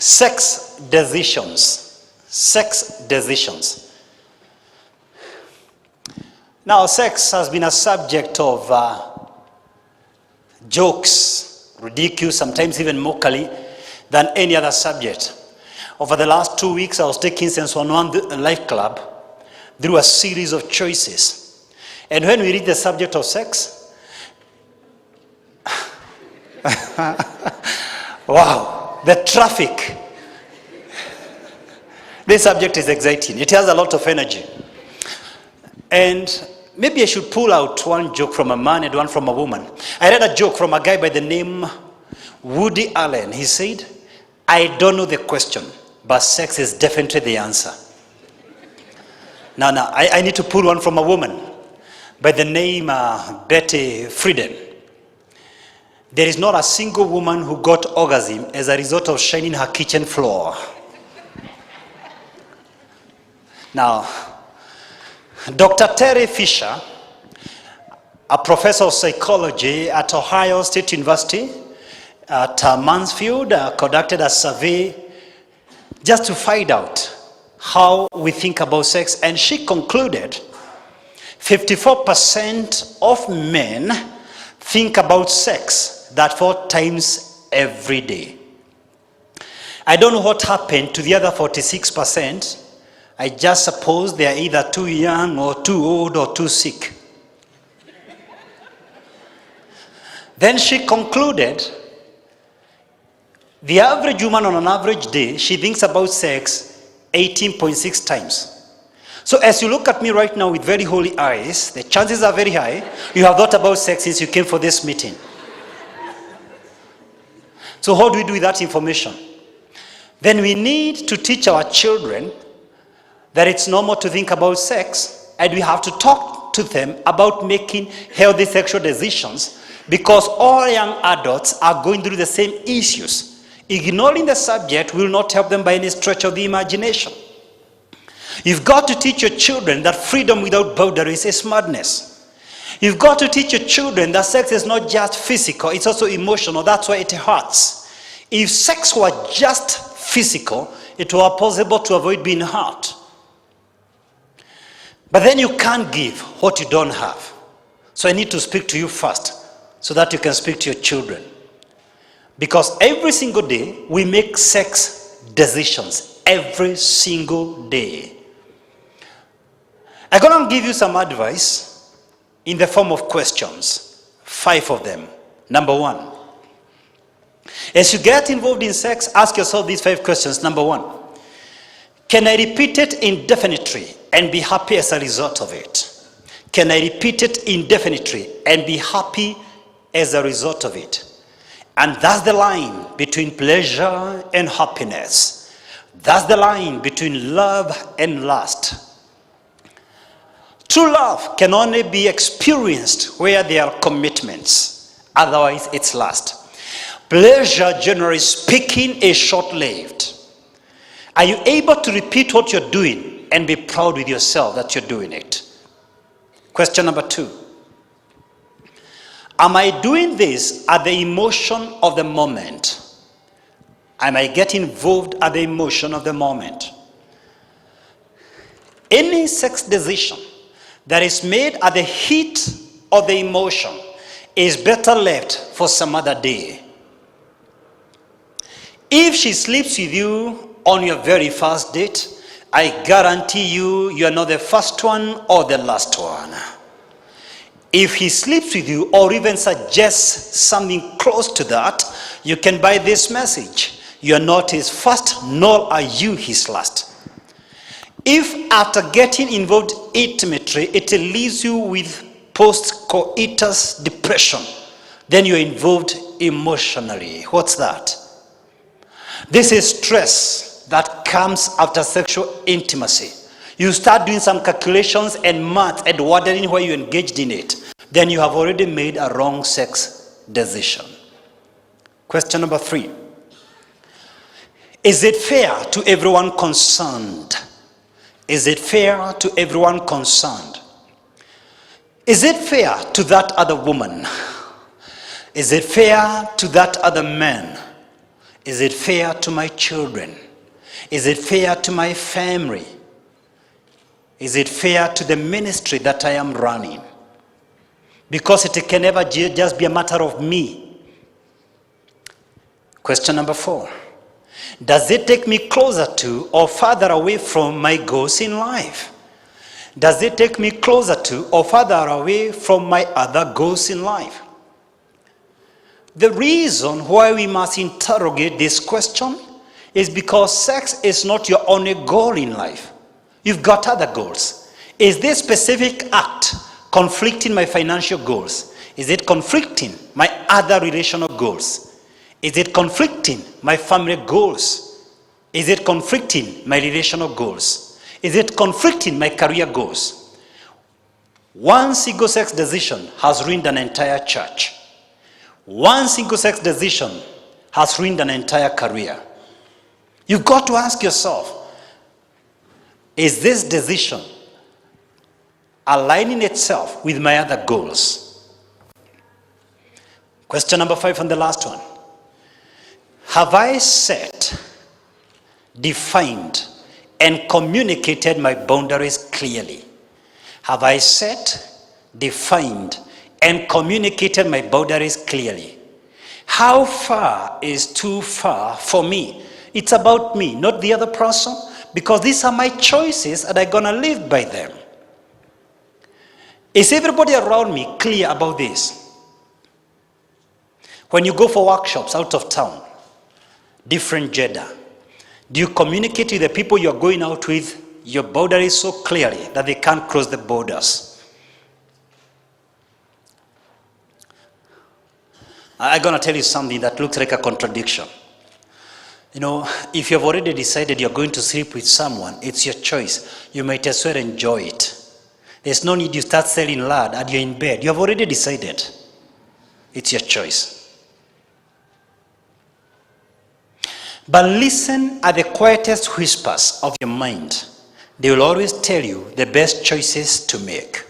Sex decisions. Sex decisions. Now, sex has been a subject of jokes, ridicule, sometimes even mockery, than any other subject. Over the last 2 weeks, I was taking Sense 101 Life Club through a series of choices. And when we read the subject of sex, wow, the traffic. This subject is exciting. It has a lot of energy. And maybe I should pull out one joke from a man and one from a woman. I read a joke from a guy by the name Woody Allen. He said, "I don't know the question, but sex is definitely the answer." Now, I need to pull one from a woman by the name Betty Friedan. There is not a single woman who got orgasm as a result of shining her kitchen floor. Now, Dr. Terry Fisher, a professor of psychology at Ohio State University at Mansfield, conducted a survey just to find out how we think about sex, and she concluded 54% of men think about sex that 4 times every day. I don't know what happened to the other 46%. I just suppose they are either too young or too old or too sick. Then she concluded the average woman on an average day, she thinks about sex 18.6 times. So as you look at me right now with very holy eyes, the chances are very high you have thought about sex since you came for this meeting. So how do we do with that information? Then we need to teach our children that it's normal to think about sex, and we have to talk to them about making healthy sexual decisions, because all young adults are going through the same issues. Ignoring the subject will not help them by any stretch of the imagination. You've got to teach your children that freedom without boundaries is madness. You've got to teach your children that sex is not just physical, it's also emotional. That's why it hurts. If sex were just physical, it were possible to avoid being hurt. But then you can't give what you don't have. So I need to speak to you first so that you can speak to your children. Because every single day we make sex decisions. Every single day. I'm going to give you some advice in the form of questions. 5 of them. Number 1. As you get involved in sex, ask yourself these 5 questions. Number 1. Can I repeat it indefinitely and be happy as a result of it? Can I repeat it indefinitely and be happy as a result of it? And that's the line between pleasure and happiness. That's the line between love and lust. True love can only be experienced where there are commitments. Otherwise, it's lust. Pleasure, generally speaking, is short-lived. Are you able to repeat what you're doing and be proud with yourself that you're doing it? Question number 2. Am I doing this at the emotion of the moment? Am I getting involved at the emotion of the moment? Any sex decision that is made at the heat of the emotion is better left for some other day. If she sleeps with you on your very first date, I guarantee you are not the first one or the last one. If he sleeps with you or even suggests something close to that, you can buy this message. You are not his first, nor are you his last. If after getting involved intimately, it leaves you with post-coitus depression, then you're involved emotionally. What's that? This is stress that comes after sexual intimacy. You start doing some calculations and math and wondering why you engaged in it. Then you have already made a wrong sex decision. Question number 3. Is it fair to everyone concerned? Is it fair to everyone concerned? Is it fair to that other woman? Is it fair to that other man? Is it fair to my children? Is it fair to my family? Is it fair to the ministry that I am running? Because it can never just be a matter of me. Question number 4. Does it take me closer to or farther away from my goals in life? Does it take me closer to or farther away from my other goals in life? The reason why we must interrogate this question is because sex is not your only goal in life. You've got other goals. Is this specific act conflicting my financial goals? Is it conflicting my other relational goals? Is it conflicting my family goals? Is it conflicting my relational goals? Is it conflicting my career goals? One single sex decision has ruined an entire church. One single sex decision has ruined an entire career. You've got to ask yourself, is this decision aligning itself with my other goals? Question number 5 and the last one. Have I set, defined, and communicated my boundaries clearly? Have I set, defined, and communicated my boundaries clearly? How far is too far for me? It's about me, not the other person, because these are my choices and I'm going to live by them. Is everybody around me clear about this? When you go for workshops out of town, different gender, do you communicate with the people you're going out with your boundaries so clearly that they can't cross the borders? I'm going to tell you something that looks like a contradiction. You know, if you've already decided you're going to sleep with someone, it's your choice. You might as well enjoy it. There's no need you start selling lard and you're in bed. You have already decided. It's your choice. But listen at the quietest whispers of your mind. They will always tell you the best choices to make.